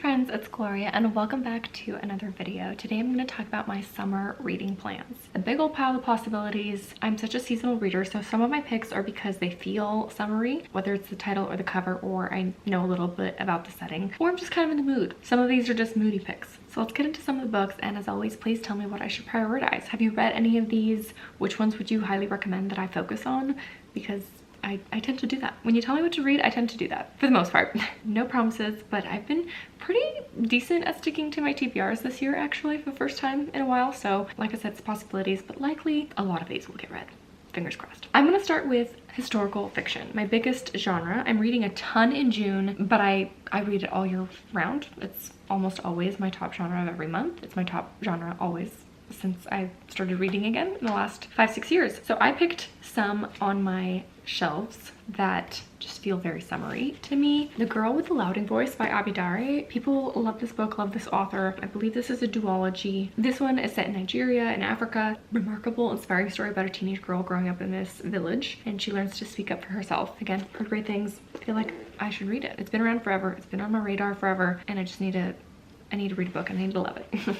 friends, it's Gloria and welcome back to another video. Today I'm going to talk about my summer reading plans. A big old pile of possibilities. I'm such a seasonal reader, so some of my picks are because they feel summery, whether it's the title or the cover, or I know a little bit about the setting, or I'm just kind of in the mood. Some of these are just moody picks. So let's get into some of the books, and as always, please tell me what I should prioritize. Have you read any of these? Which ones would you highly recommend that I focus on? Because I tend to do that. When you tell me what to read, I tend to do that for the most part. No promises, but I've been pretty decent at sticking to my TBRs this year, actually, for the first time in a while. So like I said, it's possibilities, but likely a lot of these will get read. Fingers crossed. I'm gonna start with historical fiction, my biggest genre. I'm reading a ton in June, but I read it all year round. It's almost always my top genre of every month. It's my top genre always since I started reading again in the last 5-6 years. So I picked some on my shelves that just feel very summery to me. The Girl with the Louding Voice by Abidare. People love this book, love this author. I believe this is a duology. This one is set in Nigeria and Africa. Remarkable, inspiring story about a teenage girl growing up in this village, and she learns to speak up for herself. Again, heard great things. I feel like I should read it. It's been around forever. It's been on my radar forever, and I just need to read a book and I need to love it.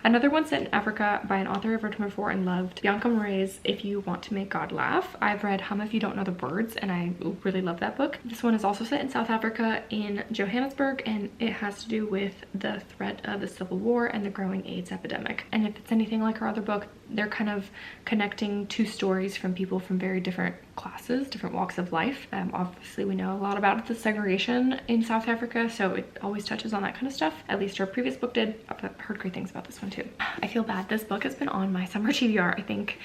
Another one set in Africa by an author I've read before and loved, Bianca Moray's If You Want to Make God Laugh. I've read Hum If You Don't Know the Birds, and I really love that book. This one is also set in South Africa in Johannesburg, and it has to do with the threat of the Civil War and the growing AIDS epidemic. And if it's anything like her other book, they're kind of connecting two stories from people from very different classes, different walks of life. Obviously we know a lot about the segregation in South Africa, so it always touches on that kind of stuff. At least her previous book did. I've heard great things about this one too. I feel bad. This book has been on my summer TBR, I think,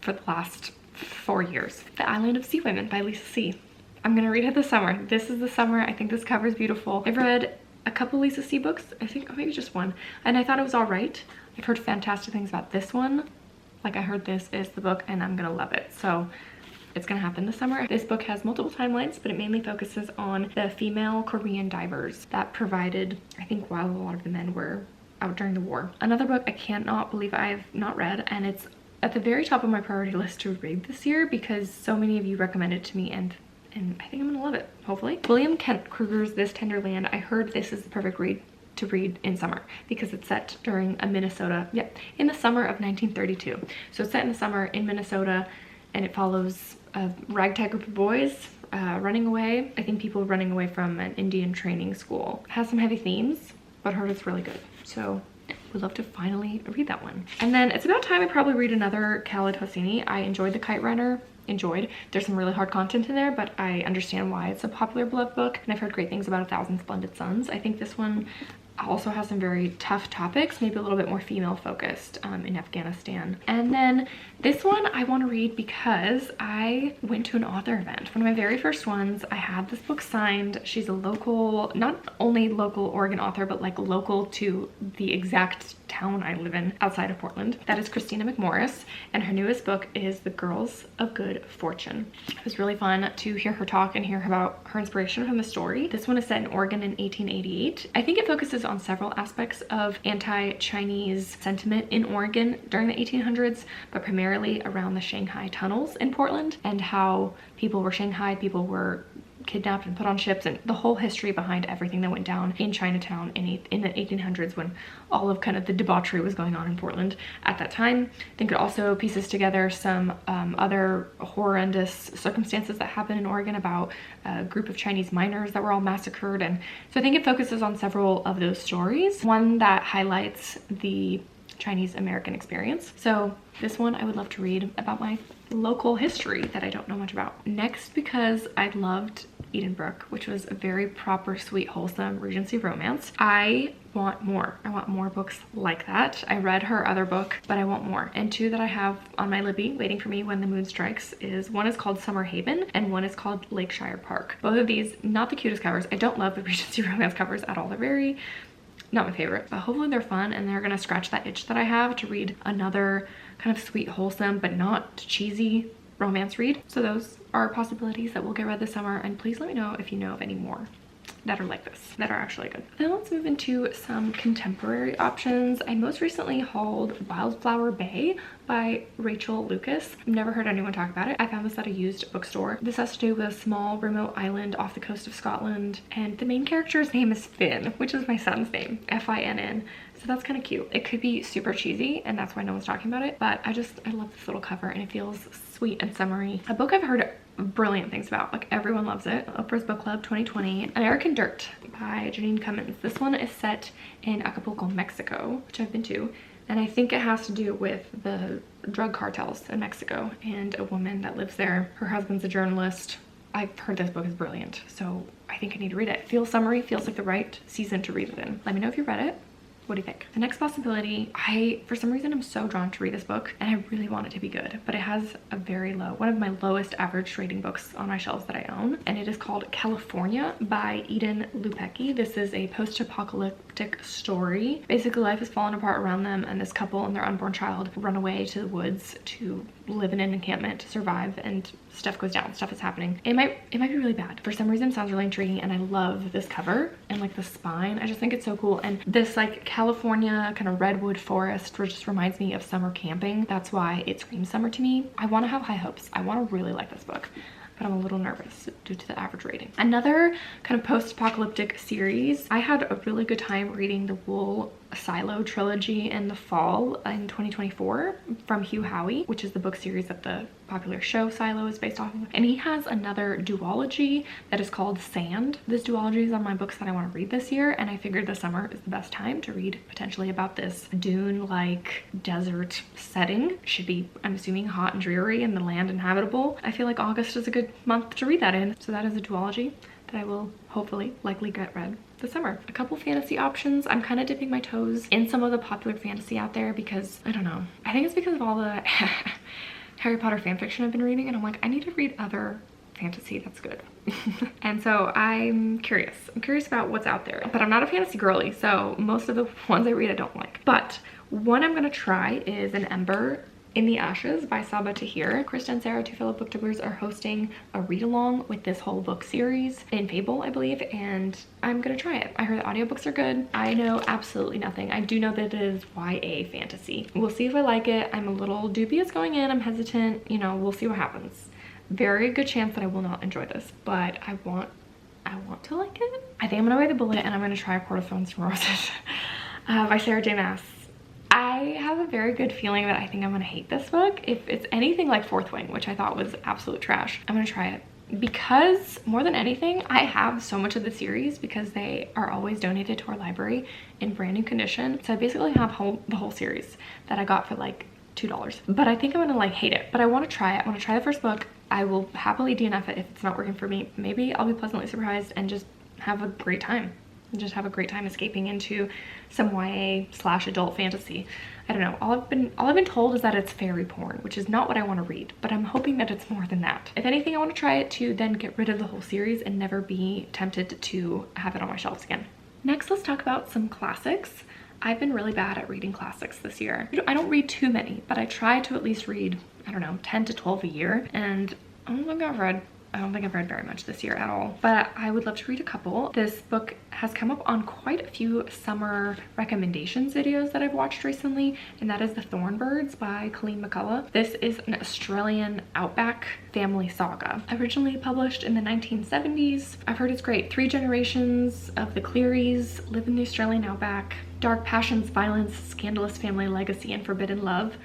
for the last 4 years. The Island of Sea Women by Lisa C. I'm gonna read it this summer. This is the summer. I think this cover is beautiful. I've read a couple Lisa C books, I think, maybe just one, and I thought it was all right. I've heard fantastic things about this one. Like, I heard this is the book and I'm gonna love it. So it's gonna happen this summer. This book has multiple timelines, but it mainly focuses on the female Korean divers that provided, I think, while a lot of the men were out during the war. Another book I cannot believe I've not read, and it's at the very top of my priority list to read this year because so many of you recommended it to me, and I think I'm gonna love it, hopefully. William Kent Kruger's This Tender Land. I heard this is the perfect read to read in summer because it's set during a Minnesota, in the summer of 1932. So it's set in the summer in Minnesota, and it follows a ragtag group of boys running away. I think people running away from an Indian training school. It has some heavy themes, but heard it's really good. So would love to finally read that one. And then it's about time I probably read another Khaled Hosseini. I enjoyed The Kite Runner. There's some really hard content in there, but I understand why it's a popular beloved book, and I've heard great things about A Thousand Splendid Suns. I think this one also has some very tough topics, maybe a little bit more female focused in Afghanistan. And then this one I want to read because I went to an author event. One of my very first ones. I had this book signed. She's a local, not only local Oregon author, but like local to the exact town I live in outside of Portland. That is Christina McMorris, and her newest book is The Girls of Good Fortune. It was really fun to hear her talk and hear about her inspiration from the story. This one is set in Oregon in 1888. I think it focuses on several aspects of anti-Chinese sentiment in Oregon during the 1800s, but primarily around the Shanghai tunnels in Portland and how people were shanghaied, people were kidnapped and put on ships, and the whole history behind everything that went down in Chinatown in the 1800s when all of kind of the debauchery was going on in Portland at that time. I think it also pieces together some other horrendous circumstances that happened in Oregon about a group of Chinese miners that were all massacred, and so I think it focuses on several of those stories. One that highlights the Chinese American experience. So this one I would love to read about my local history that I don't know much about. Next, because I loved Edenbrooke, which was a very proper, sweet, wholesome Regency romance, I want more. I want more books like that. I read her other book, but I want more. And two that I have on my Libby waiting for me when the moon strikes is, one is called Summer Haven and one is called Lakeshire Park. Both of these, not the cutest covers. I don't love the Regency romance covers at all. They're very, not my favorite, but hopefully they're fun and they're gonna scratch that itch that I have to read another kind of sweet, wholesome, but not cheesy romance read. So those are possibilities that will get read this summer, and please let me know if you know of any more. that are like this, that are actually good. Then let's move into some contemporary options. I most recently hauled Wildflower Bay by Rachel Lucas. I've never heard anyone talk about it. I found this at a used bookstore. This has to do with a small remote island off the coast of Scotland, and the main character's name is Finn, which is my son's name, Finn. So that's kind of cute. It could be super cheesy and that's why no one's talking about it, but I love this little cover and it feels sweet and summery. A book I've heard brilliant things about, like everyone loves it. Oprah's Book Club 2020. American Dirt by Janine Cummins. This one is set in Acapulco, Mexico, which I've been to. And I think it has to do with the drug cartels in Mexico and a woman that lives there. Her husband's a journalist. I've heard this book is brilliant, so I think I need to read it. Feels summery, feels like the right season to read it in. Let me know if you read it. What do you think? The next possibility, for some reason I'm so drawn to read this book and I really want it to be good, but it has a very low, one of my lowest average rating books on my shelves that I own, and it is called California by Eden Lupecki. This is a post-apocalyptic story. Basically life has fallen apart around them and this couple and their unborn child run away to the woods to live in an encampment to survive, and stuff goes down, stuff is happening. It might be really bad. For some reason it sounds really intriguing and I love this cover and like the spine. I just think it's so cool, and this like California kind of redwood forest just reminds me of summer camping. That's why it screams summer to me. I want to have high hopes. I want to really like this book, but I'm a little nervous due to the average rating. Another kind of post-apocalyptic series. I had a really good time reading the Wool Silo trilogy in the fall in 2024 from Hugh Howey, which is the book series that the popular show Silo is based off of. And he has another duology that is called Sand. This duology is on my books that I want to read this year, and I figured the summer is the best time to read potentially about this dune-like desert setting. Should be, I'm assuming, hot and dreary and the land inhabitable. I feel like August is a good month to read that in. So that is a duology that I will hopefully likely get read this summer. A couple fantasy options. I'm kind of dipping my toes in some of the popular fantasy out there because I don't know. I think it's because of all the Harry Potter fan fiction I've been reading, and I'm like, I need to read other fantasy that's good. And so I'm curious. I'm curious about what's out there, but I'm not a fantasy girly, so most of the ones I read I don't like. But one I'm gonna try is An Ember in the Ashes by Saba Tahir. Krista and Sarah, two fellow booktubers, are hosting a read-along with this whole book series in Fable, I believe, and I'm gonna try it. I heard the audiobooks are good. I know absolutely nothing. I do know that it is YA fantasy. We'll see if I like it. I'm a little dubious going in. I'm hesitant. You know, we'll see what happens. Very good chance that I will not enjoy this, but I want to like it. I think I'm gonna bite the bullet and I'm gonna try A Court of Thorns and Roses by Sarah J Maas. I have a very good feeling that I think I'm gonna hate this book. If it's anything like Fourth Wing, which I thought was absolute trash, I'm gonna try it. Because more than anything, I have so much of the series because they are always donated to our library in brand new condition. So I basically have the whole series that I got for like $2. But I think I'm gonna like hate it, but I wanna try it. I wanna try the first book. I will happily DNF it if it's not working for me. Maybe I'll be pleasantly surprised and just have a great time. Just have a great time escaping into some YA/adult fantasy. I don't know. All I've been told is that it's fairy porn, which is not what I want to read, but I'm hoping that it's more than that. If anything, I want to try it to then get rid of the whole series and never be tempted to have it on my shelves again. Next, let's talk about some classics. I've been really bad at reading classics this year. I don't read too many, but I try to at least read, I don't know, 10 to 12 a year, and I don't think I've read very much this year at all, but I would love to read a couple. This book has come up on quite a few summer recommendations videos that I've watched recently, and that is The Thornbirds by Colleen McCullough. This is an Australian outback family saga, originally published in the 1970s. I've heard it's great. 3 generations of the Clearys live in the Australian outback. Dark passions, violence, scandalous family legacy, and forbidden love.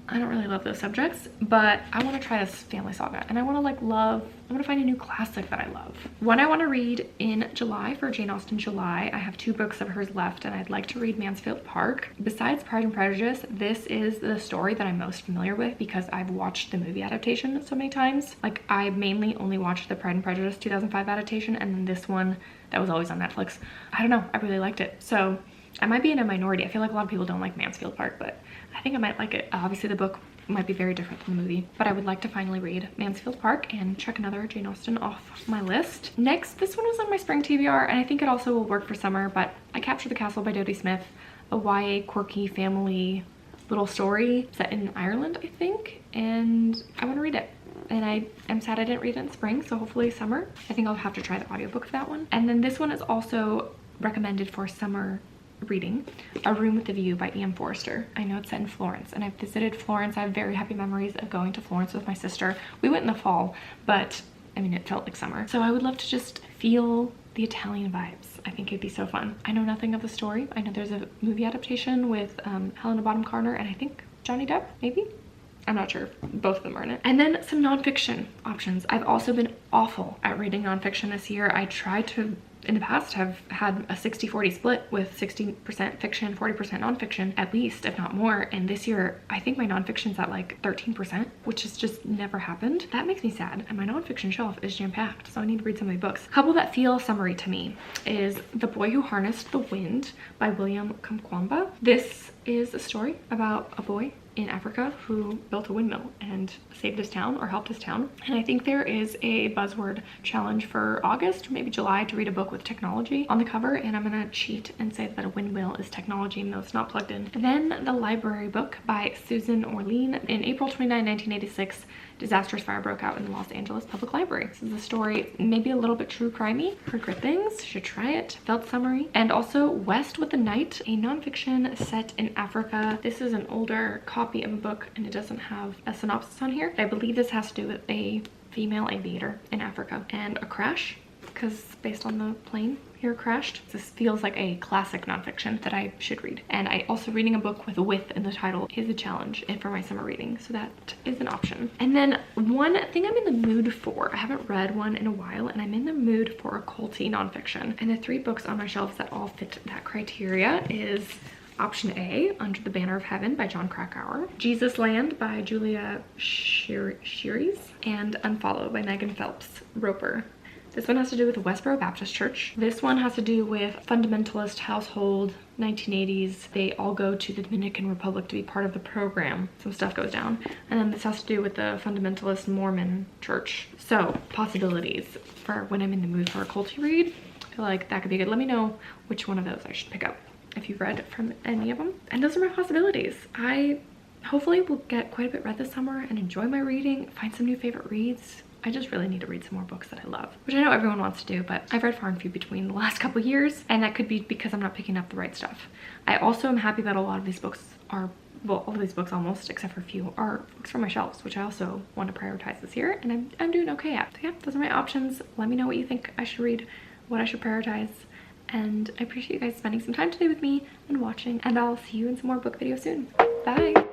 I don't really love those subjects, but I want to try this family saga, and I want to find a new classic that I love. One I want to read in July for Jane Austen July. I have 2 books of hers left, and I'd like to read Mansfield Park. Besides Pride and Prejudice, this is the story that I'm most familiar with because I've watched the movie adaptation so many times. Like, I mainly only watched the Pride and Prejudice 2005 adaptation, and then this one that was always on Netflix. I don't know, I really liked it. So I might be in a minority. I feel like a lot of people don't like Mansfield Park, but I think I might like it. Obviously the book might be very different from the movie, but I would like to finally read Mansfield Park and check another Jane Austen off my list. Next, this one was on my spring TBR, and I think it also will work for summer, but I Captured the Castle by Dodie Smith, a YA quirky family little story set in Ireland, I think, and I want to read it. and I'm sad I didn't read it in spring, so hopefully summer. I think I'll have to try the audiobook for that one. And then this one is also recommended for summer reading, A Room with a View by E.M. Forster. I know it's set in Florence, and I've visited Florence. I have very happy memories of going to Florence with my sister. We went in the fall, but I mean, it felt like summer. So I would love to just feel the Italian vibes. I think it'd be so fun. I know nothing of the story. I know there's a movie adaptation with Helena Bonham Carter and I think Johnny Depp, maybe? I'm not sure. Both of them are in it. And then some nonfiction options. I've also been awful at reading nonfiction this year. I tried to, in the past, have had a 60-40 split with 60% fiction, 40% nonfiction, at least, if not more. And this year, I think my nonfiction's at like 13%, which has just never happened. That makes me sad. And my nonfiction shelf is jam-packed, so I need to read some of these books. A couple that feel summery to me is The Boy Who Harnessed the Wind by William Kamkwamba. This is a story about a boy in Africa who built a windmill and saved his town or helped his town. And I think there is a buzzword challenge for August or maybe July to read a book with technology on the cover, and I'm gonna cheat and say that a windmill is technology and though it's not plugged in. And then The Library Book by Susan Orlean. In April 29, 1986, disastrous fire broke out in the Los Angeles Public Library. This is a story, maybe a little bit true crimey. Heard good things, should try it. Felt summery. And also West with the Night, a nonfiction set in Africa. This is an older copy of a book and it doesn't have a synopsis on here. I believe this has to do with a female aviator in Africa and a crash, because based on the plane here crashed. This feels like a classic nonfiction that I should read. And I also reading a book with "with" in the title is a challenge and for my summer reading, so that is an option. And then one thing I'm in the mood for, I haven't read one in a while, and I'm in the mood for a culty nonfiction. And the 3 books on my shelves that all fit that criteria is option A, Under the Banner of Heaven by John Krakauer, Jesus Land by Julia Sheares, and Unfollow by Megan Phelps Roper. This one has to do with the Westboro Baptist Church. This one has to do with fundamentalist household, 1980s. They all go to the Dominican Republic to be part of the program. Some stuff goes down. And then this has to do with the fundamentalist Mormon church. So, possibilities for when I'm in the mood for a culty read. I feel like that could be good. Let me know which one of those I should pick up if you've read from any of them. And those are my possibilities. I hopefully will get quite a bit read this summer and enjoy my reading, find some new favorite reads. I just really need to read some more books that I love, which I know everyone wants to do, but I've read far and few between the last couple years, and that could be because I'm not picking up the right stuff. I also am happy that a lot of these books are, well, all of these books almost, except for a few, are books from my shelves, which I also want to prioritize this year, and I'm doing okay at. So yeah, those are my options. Let me know what you think I should read, what I should prioritize, and I appreciate you guys spending some time today with me and watching, and I'll see you in some more book videos soon. Bye!